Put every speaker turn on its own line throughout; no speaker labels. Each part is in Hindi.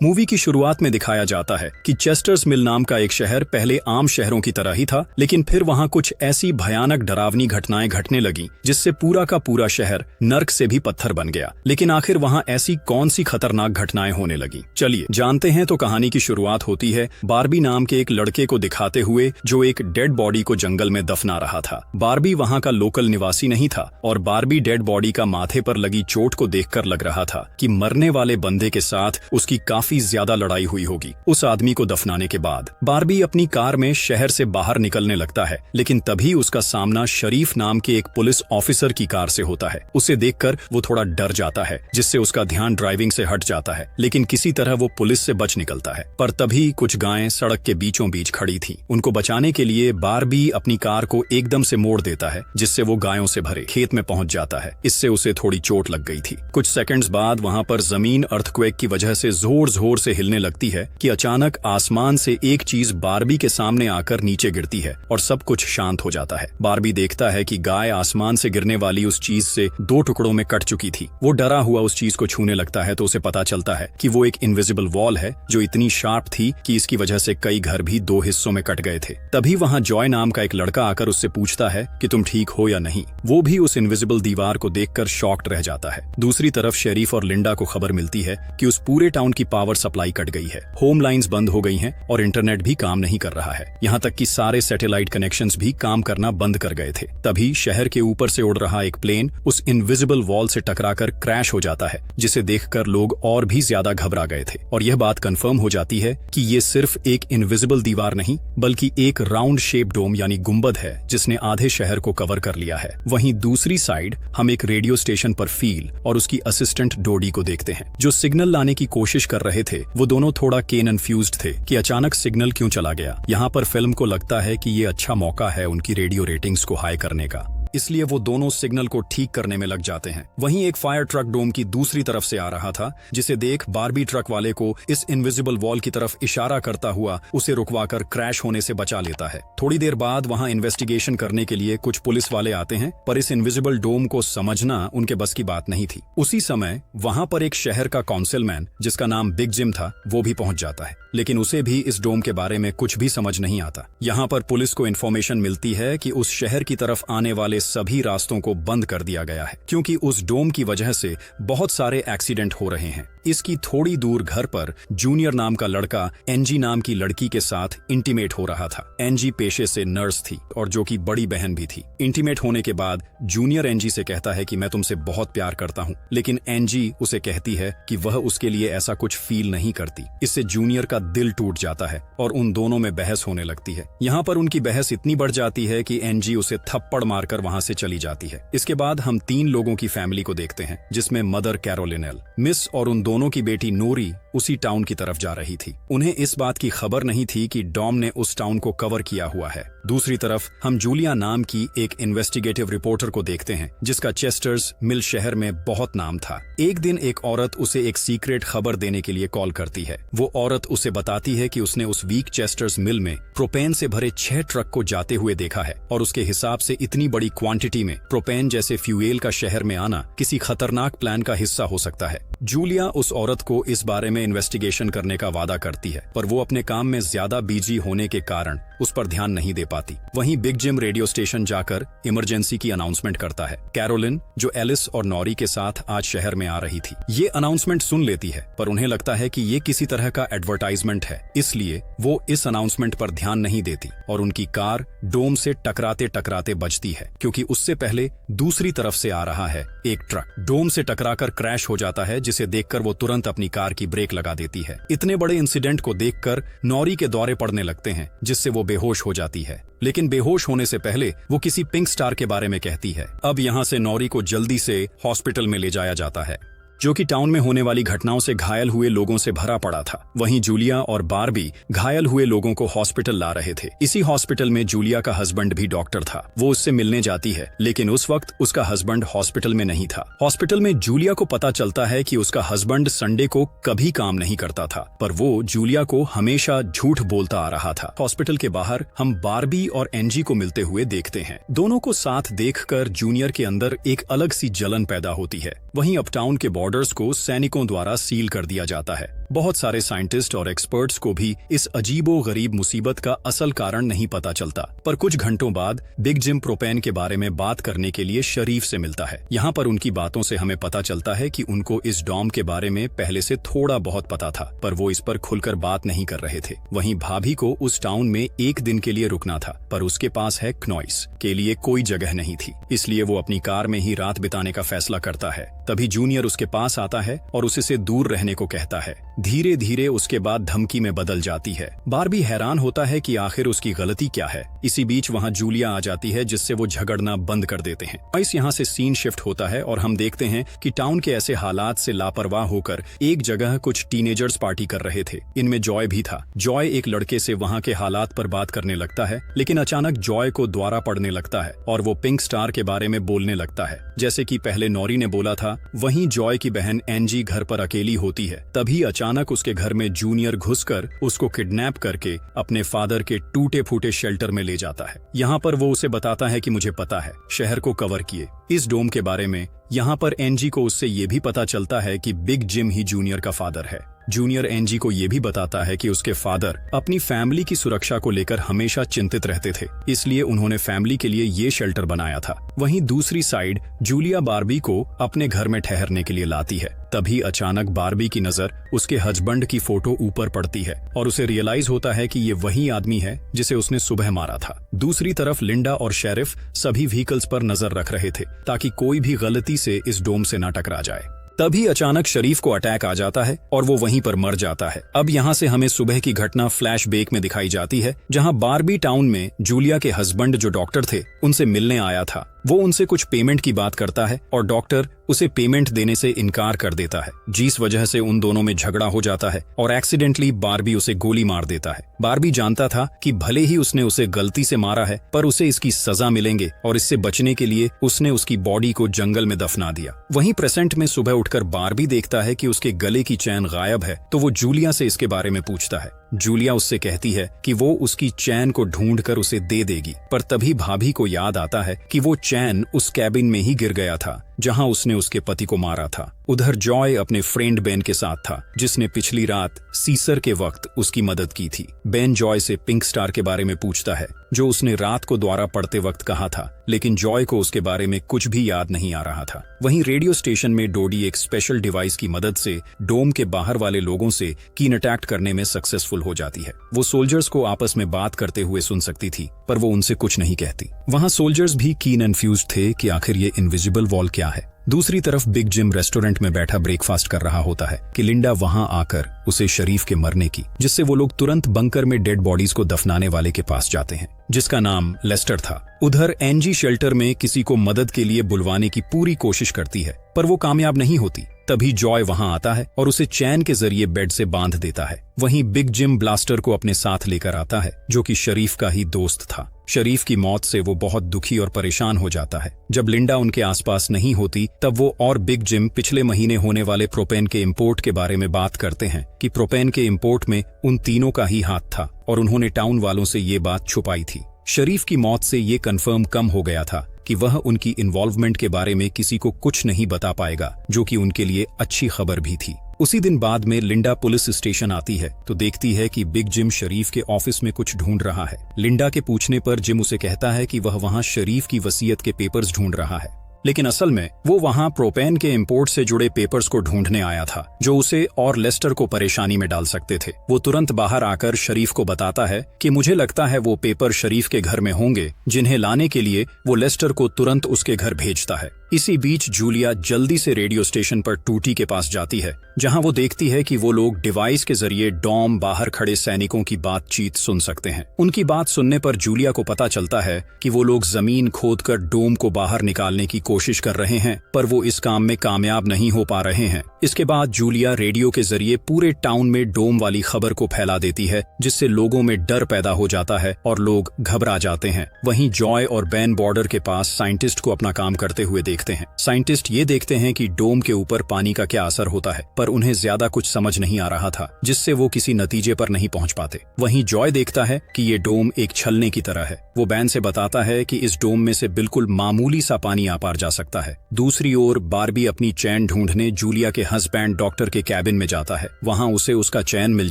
मूवी की शुरुआत में दिखाया जाता है कि चेस्टर्स मिल नाम का एक शहर पहले आम शहरों की तरह ही था, लेकिन फिर वहां कुछ ऐसी भयानक डरावनी घटनाएं घटने लगी जिससे पूरा का पूरा शहर नर्क से भी पत्थर बन गया। लेकिन आखिर वहां ऐसी कौन सी खतरनाक घटनाएं होने लगी, चलिए जानते हैं। तो कहानी की शुरुआत होती है बार्बी नाम के एक लड़के को दिखाते हुए जो एक डेड बॉडी को जंगल में दफना रहा था। बार्बी वहां का लोकल निवासी नहीं था और बार्बी डेड बॉडी का माथे पर लगी चोट को देखकर लग रहा था कि मरने वाले बंदे के साथ उसकी काफी ज्यादा लड़ाई हुई होगी। उस आदमी को दफनाने के बाद बार्बी अपनी कार में शहर से बाहर निकलने लगता है, लेकिन तभी उसका सामना शरीफ नाम के एक पुलिस ऑफिसर की कार से होता है। उसे देखकर वो थोड़ा डर जाता है, जिससे उसका ध्यान ड्राइविंग से हट जाता है, लेकिन किसी तरह वो पुलिस से बच निकलता है। पर तभी कुछ गायें सड़क के बीचों बीच खड़ी थी। उनको बचाने के लिए बार्बी अपनी कार को एकदम से मोड़ देता है, जिससे वो गायों से भरे खेत में पहुंच जाता है। इससे उसे थोड़ी चोट लग गई थी। कुछ सेकंड्स बाद वहां पर जमीन अर्थक्वेक की वजह से जोर जोर से हिलने लगती है कि अचानक आसमान से एक चीज बार्बी के सामने आकर नीचे गिरती है और सब कुछ शांत हो जाता है। बार्बी देखता है कि गाय आसमान से गिरने वाली उस चीज से 2 टुकड़ों में कट चुकी थी। वो डरा हुआ उस चीज को छूने लगता है तो उसे पता चलता है कि वो एक इनविजिबल वॉल है जो इतनी शार्प थी कि इसकी वजह से कई घर भी 2 हिस्सों में कट गए थे। तभी वहां जॉय नाम का एक लड़का आकर उससे पूछता है कि तुम ठीक हो या नहीं। वो भी उस इनविजिबल दीवार को देखकर शॉक्ड रह जाता है। दूसरी तरफ शेरीफ और लिंडा को खबर मिलती है कि उस पूरे टाउन की पावर सप्लाई कट गई है। होम लाइंस बंद हो गई हैं और इंटरनेट भी काम नहीं कर रहा है। यहाँ तक कि सारे सैटेलाइट कनेक्शंस भी काम करना बंद कर गए थे। तभी शहर के ऊपर से उड़ रहा एक प्लेन उस इनविजिबल वॉल से टकराकर क्रैश हो जाता है, जिसे देखकर लोग और भी ज्यादा घबरा गए थे। और यह बात कंफर्म हो जाती है कि ये सिर्फ एक इनविजिबल दीवार नहीं बल्कि एक राउंड शेप डोम यानी गुंबद है, जिसने आधे शहर को कवर कर लिया है। वहीं दूसरी साइड हम एक रेडियो स्टेशन पर फील और उसकी असिस्टेंट डोडी को देखते हैं, जो सिग्नल लाने की कोशिश कर रहे थे। वो दोनों थोड़ा कन्फ्यूज्ड थे कि अचानक सिग्नल क्यों चला गया। यहाँ पर फिल्म को लगता है कि ये अच्छा मौका है उनकी रेडियो रेटिंग्स को हाई करने का, इसलिए वो दोनों सिग्नल को ठीक करने में लग जाते हैं। वहीं एक फायर ट्रक डोम की दूसरी तरफ से आ रहा था, जिसे देख बार्बी ट्रक वाले को इस इनविजिबल वॉल की तरफ इशारा करता हुआ उसे रुकवाकर क्रैश होने से बचा लेता है। थोड़ी देर बाद वहां इन्वेस्टिगेशन करने के लिए कुछ पुलिस वाले आते हैं, पर इस इनविजिबल डोम को समझना उनके बस की बात नहीं थी। उसी समय वहां पर एक शहर का काउंसिलमैन जिसका नाम बिग जिम था वो भी पहुंच जाता है, लेकिन उसे भी इस डोम के बारे में कुछ भी समझ नहीं आता। यहाँ पर पुलिस को इन्फॉर्मेशन मिलती है कि उस शहर की तरफ आने वाले सभी रास्तों को बंद कर दिया गया है, क्योंकि उस डोम की वजह से बहुत सारे एक्सीडेंट हो रहे हैं। इसकी थोड़ी दूर घर पर जूनियर नाम का लड़का एनजी नाम की लड़की के साथ इंटीमेट हो रहा था। एनजी पेशे से नर्स थी और जो कि बड़ी बहन भी थी। इंटीमेट होने के बाद जूनियर एनजी से कहता है कि मैं तुमसे बहुत प्यार करता हूँ, लेकिन एनजी उसे कहती है कि वह उसके लिए ऐसा कुछ फील नहीं करती। इससे जूनियर का दिल टूट जाता है और उन दोनों में बहस होने लगती है। यहाँ पर उनकी बहस इतनी बढ़ जाती है कि एनजी उसे थप्पड़ मारकर वहां से चली जाती है। इसके बाद हम 3 लोगों की फैमिली को देखते हैं, जिसमें मदर कैरोलिनेल, मिस और उन दोनों की बेटी नोरी उसी टाउन की तरफ जा रही थी। उन्हें इस बात की खबर नहीं थी कि डॉम ने उस टाउन को कवर किया हुआ है। दूसरी तरफ हम जूलिया नाम की एक इन्वेस्टिगेटिव रिपोर्टर को देखते हैं, जिसका चेस्टर्स मिल शहर में बहुत नाम था। एक दिन एक औरत उसे एक सीक्रेट खबर देने के लिए कॉल करती है। वो औरत उसे बताती है कि उसने उस वीक चेस्टर्स मिल में प्रोपेन से भरे 6 ट्रक को जाते हुए देखा है और उसके हिसाब से इतनी बड़ी क्वांटिटी में प्रोपेन जैसे फ्यूएल का शहर में आना किसी खतरनाक प्लान का हिस्सा हो सकता है। जूलिया उस औरत को इस बारे में इन्वेस्टिगेशन करने का वादा करती है, पर वो अपने काम में ज्यादा बिजी होने के कारण उस पर ध्यान नहीं दे पाती। वहीं बिग जिम रेडियो स्टेशन जाकर इमरजेंसी की अनाउंसमेंट करता है। कैरोलिन, जो एलिस और नॉरी के साथ आज शहर में आ रही थी, ये अनाउंसमेंट सुन लेती है, पर उन्हें लगता है कि ये किसी तरह का एडवर्टाइजमेंट है, इसलिए वो इस अनाउंसमेंट पर ध्यान नहीं देती और उनकी कार डोम से टकराते टकराते बचती है, क्योंकि उससे पहले दूसरी तरफ से आ रहा है एक ट्रक। डोम से टकराकर क्रैश हो जाता है, जिसे देखकर वो तुरंत अपनी कार की ब्रेक लगा देती है। इतने बड़े इंसिडेंट को देखकर नॉरी के दौरे पड़ने लगते हैं, जिससे वो बेहोश हो जाती है। लेकिन बेहोश होने से पहले वो किसी पिंक स्टार के बारे में कहती है। अब यहाँ से नॉरी को जल्दी से हॉस्पिटल में ले जाया जाता है, जो कि टाउन में होने वाली घटनाओं से घायल हुए लोगों से भरा पड़ा था। वहीं जूलिया और बार्बी घायल हुए लोगों को हॉस्पिटल ला रहे थे। इसी हॉस्पिटल में जूलिया का हस्बैंड भी डॉक्टर था। वो उससे मिलने जाती है, लेकिन उस वक्त उसका हस्बैंड हॉस्पिटल में नहीं था। हॉस्पिटल में जूलिया को पता चलता है कि उसका हस्बैंड संडे को कभी काम नहीं करता था, पर वो जूलिया को हमेशा झूठ बोलता आ रहा था। हॉस्पिटल के बाहर हम बार्बी और एनजी को मिलते हुए देखते हैं। दोनों को साथ देखकर जूनियर के अंदर एक अलग सी जलन पैदा होती है। वहीं अपटाउन के बॉर्डर्स को सैनिकों द्वारा सील कर दिया जाता है। बहुत सारे साइंटिस्ट और एक्सपर्ट्स को भी इस अजीबो गरीब मुसीबत का असल कारण नहीं पता चलता, पर कुछ घंटों बाद बिग जिम प्रोपेन के बारे में बात करने के लिए शरीफ से मिलता है। यहाँ पर उनकी बातों से हमें पता चलता है कि उनको इस डॉम के बारे में पहले से थोड़ा बहुत पता था, पर वो इस पर खुलकर बात नहीं कर रहे थे। वहीं भाभी को उस टाउन में एक दिन के लिए रुकना था, पर उसके पास है क्नॉइस के लिए कोई जगह नहीं थी, इसलिए वो अपनी कार में ही रात बिताने का फैसला करता है। तभी जूनियर उसके पास आता है और उससे दूर रहने को कहता है। धीरे धीरे उसके बाद धमकी में बदल जाती है। बारबी हैरान होता है कि आखिर उसकी गलती क्या है। इसी बीच वहाँ जूलिया आ जाती है, जिससे वो झगड़ना बंद कर देते हैं। इस यहाँ से सीन शिफ्ट होता है और हम देखते हैं कि टाउन के ऐसे हालात से लापरवाह होकर एक जगह कुछ टीनेजर्स पार्टी कर रहे थे। इनमें जॉय भी था। जॉय एक लड़के से वहाँ के हालात पर बात करने लगता है, लेकिन अचानक जॉय को द्वारा पड़ने लगता है और वो पिंक स्टार के बारे में बोलने लगता है। जैसे कि पहले नॉरी ने बोला था, वहीं जॉय की बहन एंजी घर पर अकेली होती है। तभी अचानक उसके घर में जूनियर घुसकर उसको किडनैप करके अपने फादर के टूटे फूटे शेल्टर में ले जाता है। यहाँ पर वो उसे बताता है कि मुझे पता है, शहर को कवर किए इस डोम के बारे में। यहाँ पर एंजी को उससे ये भी पता चलता है कि बिग जिम ही जूनियर का फादर है। जूनियर एंजी को ये भी बताता है कि उसके फादर अपनी फैमिली की सुरक्षा को लेकर हमेशा चिंतित रहते थे, इसलिए उन्होंने फैमिली के लिए ये शेल्टर बनाया था। वहीं दूसरी साइड जूलिया बारबी को अपने घर में ठहरने के लिए लाती है। तभी अचानक बारबी की नजर उसके हस्बैंड की फोटो ऊपर पड़ती है और उसे रियलाइज होता है कि ये वही आदमी है जिसे उसने सुबह मारा था। दूसरी तरफ लिंडा और शेरिफ सभी व्हीकल्स पर नजर रख रहे थे ताकि कोई भी गलती से इस डोम से न टकरा जाए। तभी अचानक शरीफ को अटैक आ जाता है और वो वहीं पर मर जाता है। अब यहाँ से हमें सुबह की घटना फ्लैशबैक में दिखाई जाती है, जहाँ बारबी टाउन में जूलिया के हस्बैंड जो डॉक्टर थे उनसे मिलने आया था। वो उनसे कुछ पेमेंट की बात करता है और डॉक्टर उसे पेमेंट देने से इनकार कर देता है, जिस वजह से उन दोनों में झगड़ा हो जाता है और एक्सीडेंटली बारबी उसे गोली मार देता है। बारबी जानता था कि भले ही उसने उसे गलती से मारा है, पर उसे इसकी सजा मिलेंगे और इससे बचने के लिए उसने उसकी बॉडी को जंगल में दफना दिया। वहीं प्रेजेंट में सुबह उठकर बारबी देखता है कि उसके गले की चैन गायब है, तो वो जूलिया से इसके बारे में पूछता है। जूलिया उससे कहती है कि वो उसकी चैन को ढूंढकर उसे दे देगी, पर तभी भाभी को याद आता है कि वो चैन उस कैबिन में ही गिर गया था जहां उसने उसके पति को मारा था। उधर जॉय अपने फ्रेंड बेन के साथ था, जिसने पिछली रात सीसर के वक्त उसकी मदद की थी। बेन जॉय से पिंक स्टार के बारे में पूछता है, जो उसने रात को द्वारा पड़ते वक्त कहा था, लेकिन जॉय को उसके बारे में कुछ भी याद नहीं आ रहा था। वहीं रेडियो स्टेशन में डोडी एक स्पेशल डिवाइस की मदद से डोम के बाहर वाले लोगों से कांटेक्ट करने में सक्सेसफुल हो जाती है। वो सोल्जर्स को आपस में बात करते हुए सुन सकती थी, पर वो उनसे कुछ नहीं कहती। वहाँ सोल्जर्स भी कीन एंड थे कि आखिर ये इनविजिबल वॉल क्या है। दूसरी तरफ बिग जिम रेस्टोरेंट में बैठा ब्रेकफास्ट कर रहा होता है कि लिंडा वहां आकर उसे शरीफ के मरने की, जिससे वो लोग तुरंत बंकर में डेड बॉडीज को दफनाने वाले के पास जाते हैं, जिसका नाम लेस्टर था। उधर एंजी शेल्टर में किसी को मदद के लिए बुलवाने की पूरी कोशिश करती है, पर वो कामयाब नहीं होती। तभी जॉय वहां आता है और उसे चैन के जरिए बेड से बांध देता है। वहीं बिग जिम ब्लास्टर को अपने साथ लेकर आता है, जो कि शरीफ का ही दोस्त था। शरीफ की मौत से वो बहुत दुखी और परेशान हो जाता है। जब लिंडा उनके आसपास नहीं होती, तब वो और बिग जिम पिछले महीने होने वाले प्रोपेन के इंपोर्ट के बारे में बात करते हैं कि प्रोपेन के इंपोर्ट में उन तीनों का ही हाथ था और उन्होंने टाउन वालों से ये बात छुपाई थी। शरीफ की मौत से ये कंफर्म कम हो गया था कि वह उनकी इन्वॉल्वमेंट के बारे में किसी को कुछ नहीं बता पाएगा, जो कि उनके लिए अच्छी खबर भी थी। उसी दिन बाद में लिंडा पुलिस स्टेशन आती है तो देखती है कि बिग जिम शरीफ के ऑफिस में कुछ ढूंढ रहा है। लिंडा के पूछने पर जिम उसे कहता है कि वह वहां शरीफ की वसीयत के पेपर्स ढूंढ रहा है, लेकिन असल में वो वहां प्रोपेन के इंपोर्ट से जुड़े पेपर्स को ढूंढने आया था, जो उसे और लेस्टर को परेशानी में डाल सकते थे। वो तुरंत बाहर आकर शरीफ को बताता है कि मुझे लगता है वो पेपर शरीफ के घर में होंगे, जिन्हें लाने के लिए वो लेस्टर को तुरंत उसके घर भेजता है। इसी बीच जूलिया जल्दी से रेडियो स्टेशन पर टूटी के पास जाती है, जहां वो देखती है कि वो लोग डिवाइस के जरिए डॉम बाहर खड़े सैनिकों की बातचीत सुन सकते हैं। उनकी बात सुनने पर जूलिया को पता चलता है कि वो लोग जमीन खोदकर डोम को बाहर निकालने की कोशिश कर रहे हैं, पर वो इस काम में कामयाब नहीं हो पा रहे हैं। इसके बाद जूलिया रेडियो के जरिए पूरे टाउन में डोम वाली खबर को फैला देती है, जिससे लोगों में डर पैदा हो जाता है और लोग घबरा जाते हैं। वहीं जॉय और बेन बॉर्डर के पास साइंटिस्ट को अपना काम करते हुए देखते हैं। साइंटिस्ट ये देखते हैं कि डोम के ऊपर पानी का क्या असर होता है, पर उन्हें ज्यादा कुछ समझ नहीं आ रहा था, जिससे वो किसी नतीजे पर नहीं पहुंच पाते। वहीं जॉय देखता है कि ये डोम एक छलने की तरह है। वो बैन से बताता है कि इस डोम में से बिल्कुल मामूली सा पानी आ पार जा सकता है। दूसरी ओर बार्बी अपनी चैन ढूंढने जूलिया के हस्बैंड डॉक्टर के कैबिन में जाता है। वहां उसे उसका चैन मिल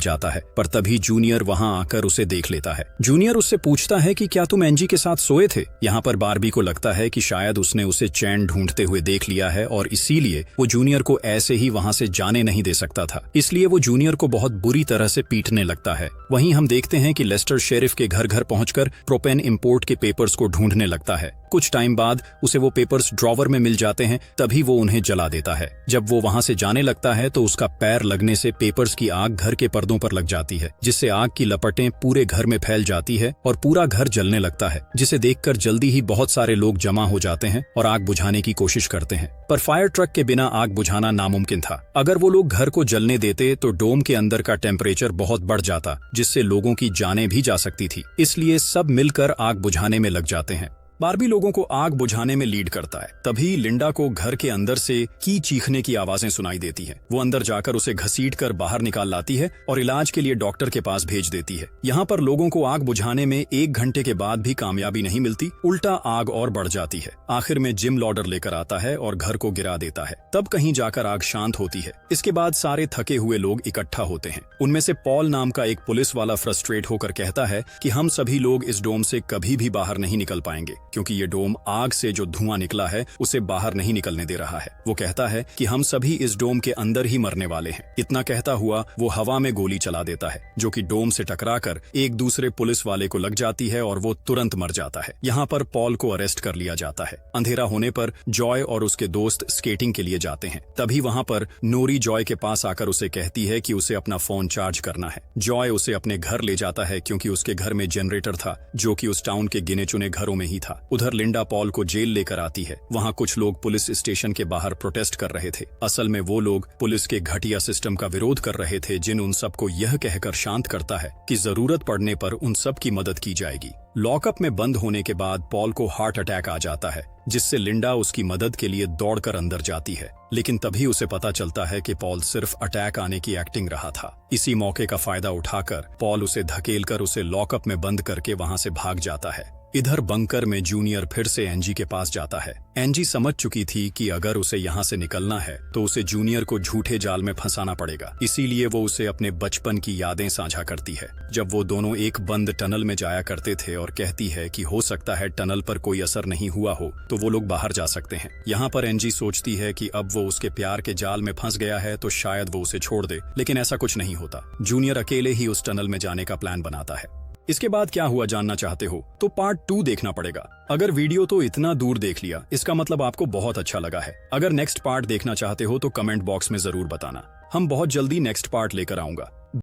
जाता है, पर तभी जूनियर वहां आकर उसे देख लेता है। जूनियर उससे पूछता है कि क्या तुम एंजी के साथ सोए थे। यहाँ पर बार्बी को लगता है कि शायद उसने उसे चैन ढूंढते हुए देख लिया है और इसीलिए वो जूनियर को ऐसे ही वहां से जाने नहीं दे सकता था। इसलिए वो जूनियर को बहुत बुरी तरह से पीटने लगता है। वहीं हम देखते हैं कि लेस्टर शेरिफ के घर घर पहुंचकर प्रोपेन इंपोर्ट के पेपर्स को ढूंढने लगता है। कुछ टाइम बाद उसे वो पेपर्स ड्रॉवर में मिल जाते हैं, तभी वो उन्हें जला देता है। जब वो वहां से जाने लगता है तो उसका पैर लगने से पेपर्स की आग घर के पर्दों पर लग जाती है, जिससे आग की लपटें पूरे घर में फैल जाती है और पूरा घर जलने लगता है, जिसे देखकर जल्दी ही बहुत सारे लोग जमा हो जाते हैं और आग बुझाने की कोशिश करते हैं। पर फायर ट्रक के बिना आग बुझाना नामुमकिन था। अगर वो लोग घर को जलने देते तो डोम के अंदर का टेम्परेचर बहुत बढ़ जाता, जिससे लोगों की जानें भी जा सकती थी। इसलिए सब मिलकर आग बुझाने में लग जाते हैं। बार्बी लोगों को आग बुझाने में लीड करता है। तभी लिंडा को घर के अंदर से की चीखने की आवाजें सुनाई देती हैं। वो अंदर जाकर उसे घसीटकर बाहर निकाल लाती है और इलाज के लिए डॉक्टर के पास भेज देती है। यहाँ पर लोगों को आग बुझाने में 1 घंटे के बाद भी कामयाबी नहीं मिलती, उल्टा आग और बढ़ जाती है। आखिर में जिम लॉडर लेकर आता है और घर को गिरा देता है। तब कहीं जाकर आग शांत होती है। इसके बाद सारे थके हुए लोग इकट्ठा होते हैं। उनमें से पॉल नाम का एक पुलिस वाला फ्रस्ट्रेट होकर कहता है कि हम सभी लोग इस डोम से कभी भी बाहर नहीं निकल पाएंगे, क्योंकि ये डोम आग से जो धुआं निकला है उसे बाहर नहीं निकलने दे रहा है। वो कहता है कि हम सभी इस डोम के अंदर ही मरने वाले हैं। इतना कहता हुआ वो हवा में गोली चला देता है, जो कि डोम से टकराकर एक दूसरे पुलिस वाले को लग जाती है और वो तुरंत मर जाता है। यहाँ पर पॉल को अरेस्ट कर लिया जाता है। अंधेरा होने पर जॉय और उसके दोस्त स्केटिंग के लिए जाते हैं। तभी वहाँ पर नोरी जॉय के पास आकर उसे कहती है कि उसे अपना फोन चार्ज करना है। जॉय उसे अपने घर ले जाता है, क्योंकि उसके घर में जनरेटर था, जो कि उस टाउन के गिने चुने घरों में ही था। उधर लिंडा पॉल को जेल लेकर आती है। वहाँ कुछ लोग पुलिस स्टेशन के बाहर प्रोटेस्ट कर रहे थे। असल में वो लोग पुलिस के घटिया सिस्टम का विरोध कर रहे थे, जिन उन सबको यह कहकर शांत करता है कि जरूरत पड़ने पर उन सब की मदद की जाएगी। लॉकअप में बंद होने के बाद पॉल को हार्ट अटैक आ जाता है, जिससे लिंडा उसकी मदद के लिए दौड़कर अंदर जाती है। लेकिन तभी उसे पता चलता है कि पॉल सिर्फ अटैक आने की एक्टिंग रहा था। इसी मौके का फायदा उठाकर पॉल उसे धकेलकर उसे लॉकअप में बंद करके वहां से भाग जाता है। इधर बंकर में जूनियर फिर से एंजी के पास जाता है। एंजी समझ चुकी थी कि अगर उसे यहाँ से निकलना है तो उसे जूनियर को झूठे जाल में फंसाना पड़ेगा। इसीलिए वो उसे अपने बचपन की यादें साझा करती है, जब वो दोनों एक बंद टनल में जाया करते थे, और कहती है कि हो सकता है टनल पर कोई असर नहीं हुआ हो तो वो लोग बाहर जा सकते हैं। यहाँ पर एंजी सोचती है कि अब वो उसके प्यार के जाल में फंस गया है तो शायद वो उसे छोड़ दे, लेकिन ऐसा कुछ नहीं होता। जूनियर अकेले ही उस टनल में जाने का प्लान बनाता है। इसके बाद क्या हुआ जानना चाहते हो तो पार्ट 2 देखना पड़ेगा। अगर वीडियो तो इतना दूर देख लिया, इसका मतलब आपको बहुत अच्छा लगा है। अगर नेक्स्ट पार्ट देखना चाहते हो तो कमेंट बॉक्स में जरूर बताना। हम बहुत जल्दी नेक्स्ट पार्ट लेकर आऊंगा।